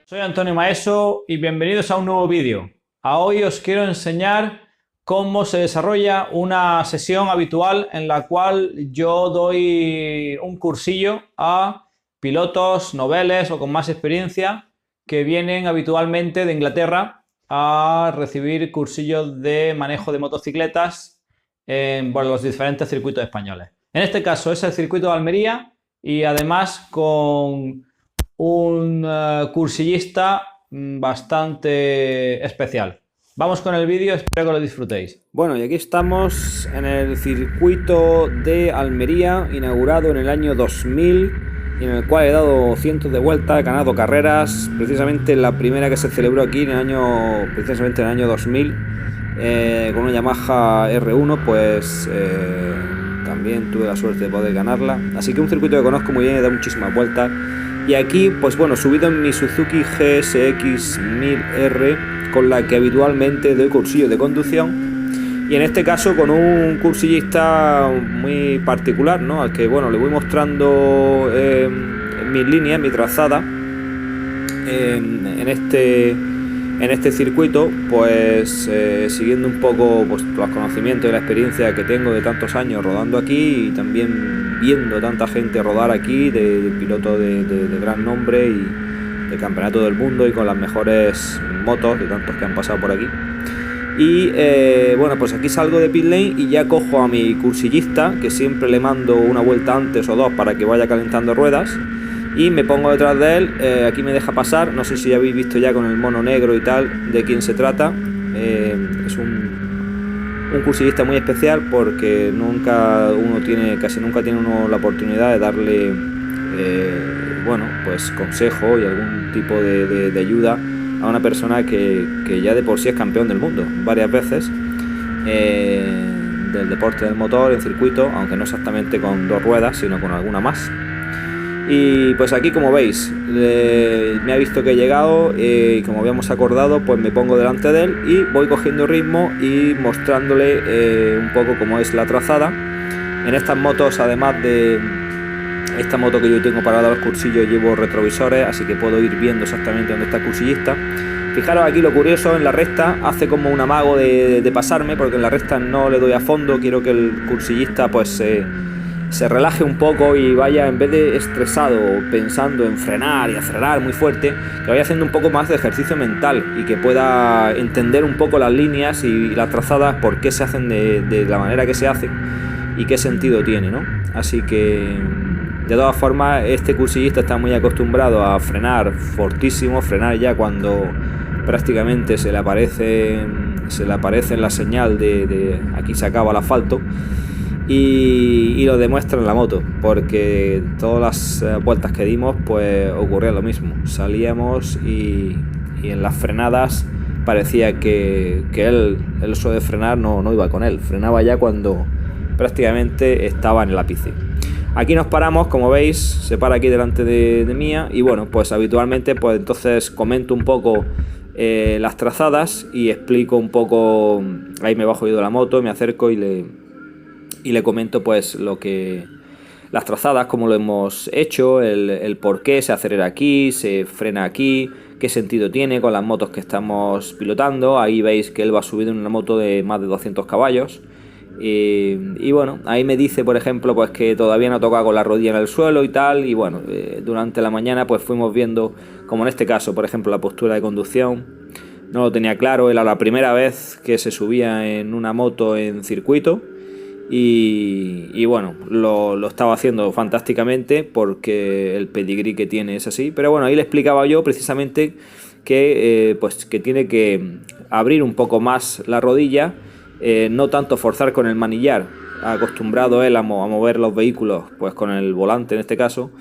Soy Antonio Maeso y bienvenidos a un nuevo vídeo. Hoy os quiero enseñar cómo se desarrolla una sesión habitual en la cual yo doy un cursillo a pilotos, noveles o con más experiencia que vienen habitualmente de Inglaterra a recibir cursillos de manejo de motocicletas en los diferentes circuitos españoles. En este caso es el circuito de Almería y además con un cursillista bastante especial. Vamos con el vídeo, espero que lo disfrutéis. Bueno, y aquí estamos en el circuito de Almería, inaugurado en el año 2000, y en el cual he dado cientos de vueltas, he ganado carreras, precisamente la primera que se celebró aquí en el año 2000, con una Yamaha R1, pues también tuve la suerte de poder ganarla. Así que un circuito que conozco muy bien, he dado muchísimas vueltas. Y aquí, pues bueno, subido en mi Suzuki GSX 1000R, con la que habitualmente doy cursillos de conducción. Y en este caso con un cursillista muy particular, ¿no? Al que, bueno, le voy mostrando mis líneas, mi trazada en este circuito, pues siguiendo un poco pues, los conocimientos y la experiencia que tengo de tantos años rodando aquí, y también viendo tanta gente rodar aquí, de pilotos de gran nombre y de campeonato del mundo y con las mejores motos de tantos que han pasado por aquí. Y bueno, pues aquí salgo de pit lane y ya cojo a mi cursillista, que siempre le mando una vuelta antes o dos para que vaya calentando ruedas, y me pongo detrás de él. Aquí me deja pasar, no sé si habéis visto ya con el mono negro y tal de quién se trata. Es un cursillista muy especial porque casi nunca tiene uno la oportunidad de darle bueno, pues consejo y algún tipo de ayuda a una persona que ya de por sí es campeón del mundo varias veces del deporte del motor en circuito, aunque no exactamente con dos ruedas, sino con alguna más. Y pues aquí, como veis, me ha visto que he llegado y como habíamos acordado, pues me pongo delante de él y voy cogiendo ritmo y mostrándole un poco cómo es la trazada. En estas motos, además de esta moto que yo tengo para dar los cursillos, llevo retrovisores, así que puedo ir viendo exactamente dónde está el cursillista. Fijaros aquí lo curioso, en la recta hace como un amago de pasarme, porque en la recta no le doy a fondo. Quiero que el cursillista pues se relaje un poco y vaya, en vez de estresado pensando en frenar y acelerar muy fuerte, que vaya haciendo un poco más de ejercicio mental y que pueda entender un poco las líneas y las trazadas, por qué se hacen de la manera que se hacen y qué sentido tiene, ¿no? Así que de todas formas, este cursillista está muy acostumbrado a frenar fortísimo, frenar ya cuando prácticamente se le aparece la señal de aquí se acaba el asfalto. Y lo demuestra en la moto, porque todas las vueltas que dimos pues ocurría lo mismo. Salíamos y en las frenadas parecía que él eso de frenar no iba con él, frenaba ya cuando prácticamente estaba en el ápice. Aquí nos paramos, como veis, se para aquí delante de mía, y bueno, pues habitualmente pues entonces comento un poco las trazadas y explico un poco. Ahí me bajo yo de la moto, me acerco y le comento pues las trazadas, cómo lo hemos hecho, el por qué se acelera aquí, se frena aquí, qué sentido tiene con las motos que estamos pilotando. Ahí veis que él va subido en una moto de más de 200 caballos. Y bueno, ahí me dice, por ejemplo, pues que todavía no toca con la rodilla en el suelo y tal. Y bueno, durante la mañana pues fuimos viendo, como en este caso, por ejemplo, la postura de conducción. No lo tenía claro, era la primera vez que se subía en una moto en circuito. Y bueno, lo estaba haciendo fantásticamente porque el pedigrí que tiene es así. Pero bueno, ahí le explicaba yo precisamente que tiene que abrir un poco más la rodilla, no tanto forzar con el manillar. Acostumbrado él a mover los vehículos pues con el volante en este caso,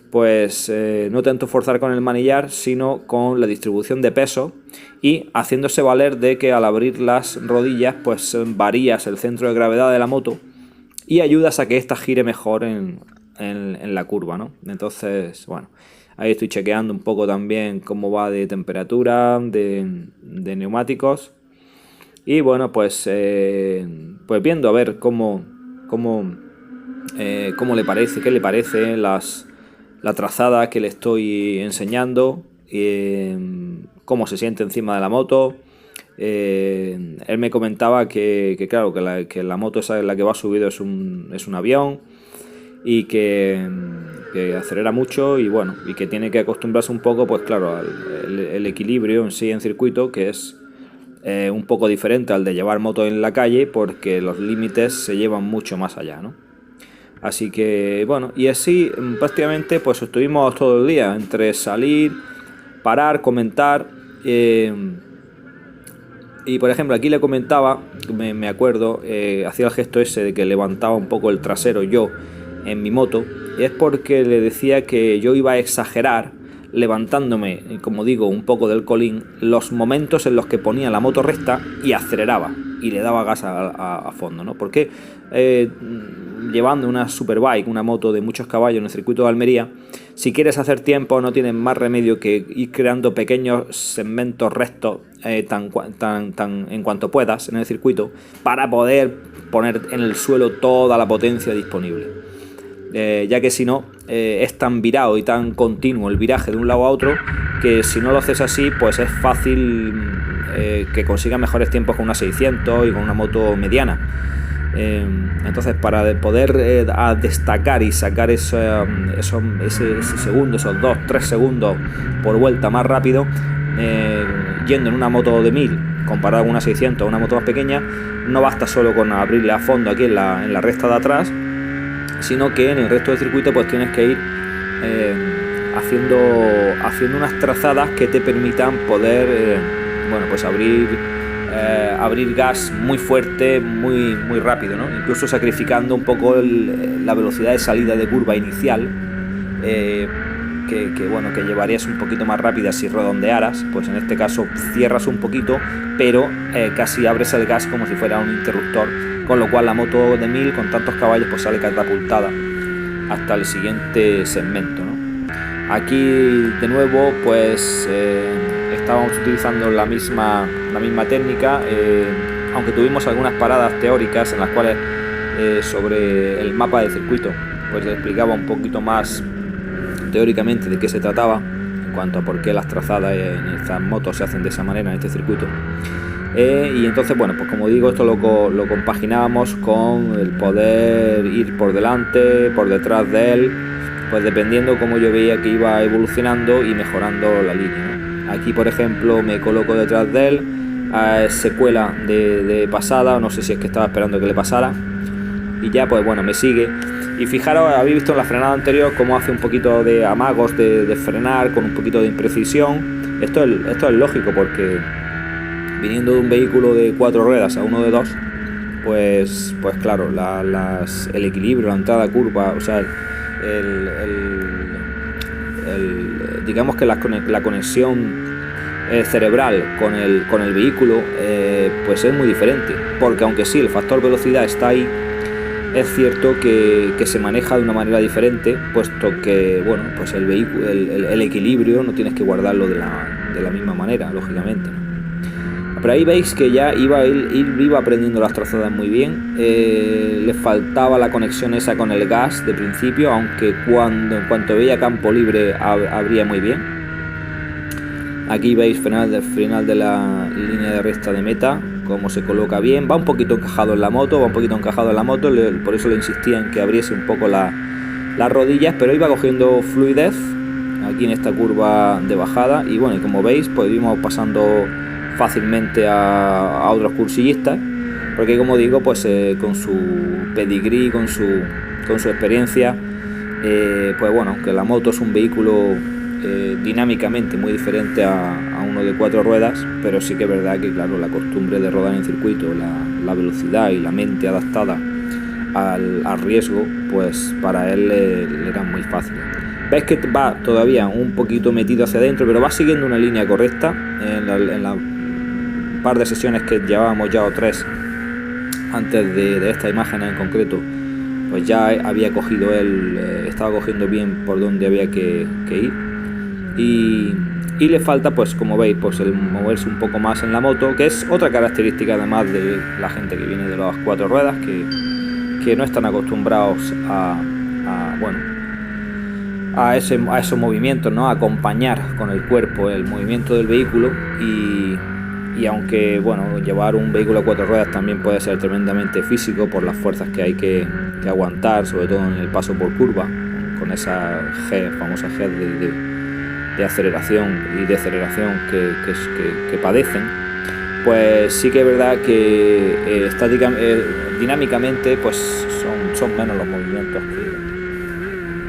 pues no tanto forzar con el manillar, sino con la distribución de peso y haciéndose valer de que al abrir las rodillas pues varías el centro de gravedad de la moto y ayudas a que ésta gire mejor en la curva, ¿no? Entonces, bueno, ahí estoy chequeando un poco también cómo va de temperatura, de neumáticos, y bueno, pues viendo a ver cómo le parece, qué le parece la trazada que le estoy enseñando, cómo se siente encima de la moto. Él me comentaba que claro, que la moto esa en la que va subido es un avión, y que acelera mucho, y bueno, y que tiene que acostumbrarse un poco, pues claro, el equilibrio en sí en circuito, que es un poco diferente al de llevar moto en la calle, porque los límites se llevan mucho más allá, ¿no? Así que bueno, y así prácticamente pues estuvimos todo el día entre salir, parar, comentar. Y por ejemplo aquí le comentaba, me acuerdo, hacía el gesto ese de que levantaba un poco el trasero yo en mi moto, y es porque le decía que yo iba a exagerar levantándome, como digo, un poco del colín, los momentos en los que ponía la moto recta y aceleraba y le daba gas a fondo, ¿no? Porque llevando una superbike, una moto de muchos caballos en el circuito de Almería, si quieres hacer tiempo no tienes más remedio que ir creando pequeños segmentos rectos tan en cuanto puedas en el circuito, para poder poner en el suelo toda la potencia disponible. Ya que si no, es tan virado y tan continuo el viraje de un lado a otro, que si no lo haces así, pues es fácil que consigas mejores tiempos con una 600 y con una moto mediana. Entonces, para poder destacar y sacar ese segundo, esos 2-3 segundos por vuelta más rápido, yendo en una moto de 1000 comparado con una 600 o una moto más pequeña, no basta solo con abrirle a fondo aquí en la recta de atrás, sino que en el resto del circuito pues tienes que ir haciendo unas trazadas que te permitan poder pues abrir gas muy fuerte, muy rápido, ¿no? Incluso sacrificando un poco la velocidad de salida de curva inicial, que llevarías un poquito más rápida si redondearas. Pues en este caso cierras un poquito, pero casi abres el gas como si fuera un interruptor, con lo cual la moto de 1000 con tantos caballos pues sale catapultada hasta el siguiente segmento, ¿no? Aquí de nuevo pues estábamos utilizando la misma técnica, aunque tuvimos algunas paradas teóricas en las cuales sobre el mapa del circuito pues le explicaba un poquito más teóricamente de qué se trataba en cuanto a por qué las trazadas en estas motos se hacen de esa manera en este circuito. Y entonces, bueno, pues como digo, esto lo compaginábamos con el poder ir por delante, por detrás de él, pues dependiendo cómo yo veía que iba evolucionando y mejorando la línea, ¿no? Aquí, por ejemplo, me coloco detrás de él, se cuela de pasada, no sé si es que estaba esperando que le pasara, y ya, pues bueno, me sigue. Y fijaros, habéis visto en la frenada anterior cómo hace un poquito de amagos de frenar con un poquito de imprecisión. Esto es lógico, porque viniendo de un vehículo de 4 ruedas a uno de 2, pues claro, el equilibrio, la entrada a curva, o sea, digamos que la conexión cerebral con el vehículo pues es muy diferente, porque aunque sí el factor velocidad está ahí, es cierto que se maneja de una manera diferente, puesto que bueno, pues el vehículo, el equilibrio no tienes que guardarlo de la misma manera, lógicamente, ¿no? Pero ahí veis que ya iba aprendiendo las trazadas muy bien. Le faltaba la conexión esa con el gas de principio, aunque en cuanto veía campo libre abría muy bien. Aquí veis final de la línea de recta de meta, cómo se coloca bien. Va un poquito encajado en la moto, por eso le insistía en que abriese un poco las rodillas, pero iba cogiendo fluidez aquí en esta curva de bajada. Y bueno, y como veis, pues íbamos pasando fácilmente a otros cursillistas, porque como digo, pues con su pedigrí, con su experiencia, pues bueno, aunque la moto es un vehículo dinámicamente muy diferente a uno de 4 ruedas, pero sí que es verdad que claro, la costumbre de rodar en circuito, la velocidad y la mente adaptada al riesgo, pues para él le era muy fácil. Veis que va todavía un poquito metido hacia adentro, pero va siguiendo una línea correcta. En la par de sesiones que llevábamos ya, o 3 antes de esta imagen en concreto, pues ya había cogido estaba cogiendo bien por donde había que ir, y le falta, pues como veis, pues el moverse un poco más en la moto, que es otra característica además de la gente que viene de las 4 ruedas, que no están acostumbrados a esos movimientos, ¿no? Acompañar con el cuerpo el movimiento del vehículo y aunque, bueno, llevar un vehículo a 4 ruedas también puede ser tremendamente físico por las fuerzas que hay que aguantar, sobre todo en el paso por curva, con esa famosa G de aceleración y deceleración que padecen, pues sí que es verdad que dinámicamente pues son menos los movimientos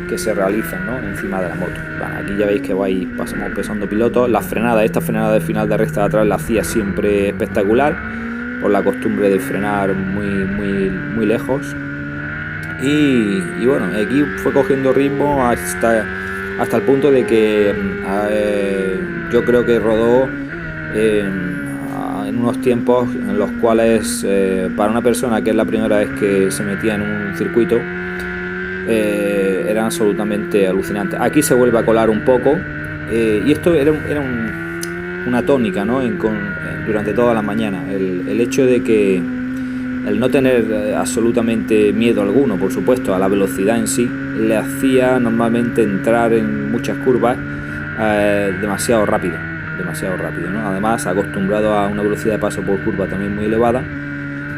que se realizan, ¿no? Encima de la moto. Bueno, aquí ya veis que pasamos pesando pilotos. Esta frenada de final de recta de atrás la hacía siempre espectacular, por la costumbre de frenar muy lejos. Y bueno, aquí fue cogiendo ritmo hasta el punto de que yo creo que rodó en unos tiempos en los cuales para una persona que es la primera vez que se metía en un circuito eran absolutamente alucinantes. Aquí se vuelve a colar un poco y esto era una tónica, ¿no? Durante toda la mañana, el hecho de que el no tener absolutamente miedo alguno, por supuesto, a la velocidad en sí, le hacía normalmente entrar en muchas curvas demasiado rápido, ¿no? Además, acostumbrado a una velocidad de paso por curva también muy elevada,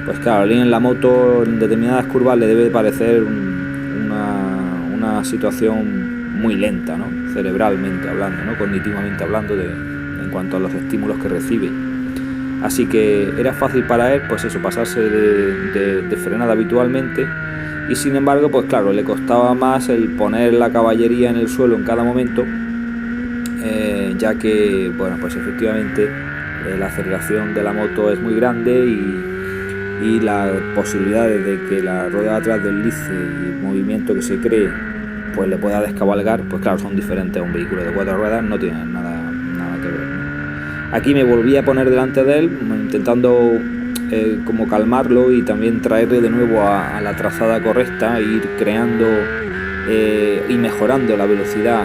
pues claro, alguien en la moto en determinadas curvas le debe parecer una situación muy lenta, ¿no? Cerebralmente hablando, ¿no? Cognitivamente hablando, en cuanto a los estímulos que recibe. Así que era fácil para él, pues eso, pasarse de frenada habitualmente, y sin embargo, pues claro, le costaba más el poner la caballería en el suelo en cada momento, ya que, bueno, pues efectivamente la aceleración de la moto es muy grande y las posibilidades de que la rueda de atrás deslice y el movimiento que se cree pues le pueda descabalgar, pues claro, son diferentes a un vehículo de 4 ruedas, no tienen nada que ver, ¿no? Aquí me volví a poner delante de él, intentando como calmarlo y también traerle de nuevo a la trazada correcta, e ir creando y mejorando la velocidad,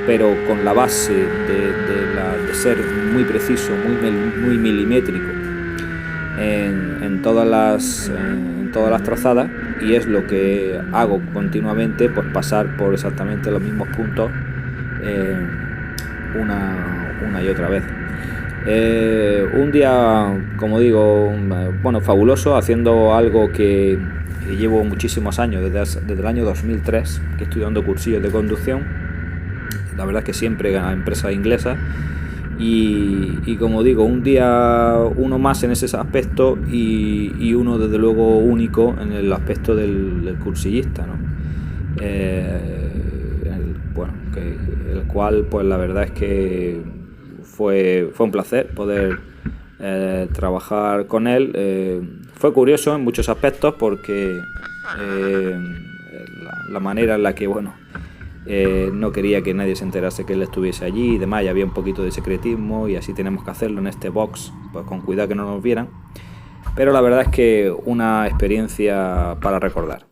pero con la base de ser muy preciso, muy milimétrico en todas las trazadas, y es lo que hago continuamente, pues pasar por exactamente los mismos puntos una y otra vez. Un día, como digo, bueno, fabuloso, haciendo algo que llevo muchísimos años, desde el año 2003 que estoy dando cursillos de conducción. La verdad es que siempre a empresas inglesas, y como digo, un día uno más en ese aspecto, y uno desde luego único en el aspecto del cursillista, ¿no? El cual, pues la verdad es que fue un placer poder trabajar con él. Fue curioso en muchos aspectos, porque la manera en la que, bueno, no quería que nadie se enterase que él estuviese allí y demás, y había un poquito de secretismo, y así tenemos que hacerlo en este box, pues con cuidado que no nos vieran, pero la verdad es que una experiencia para recordar.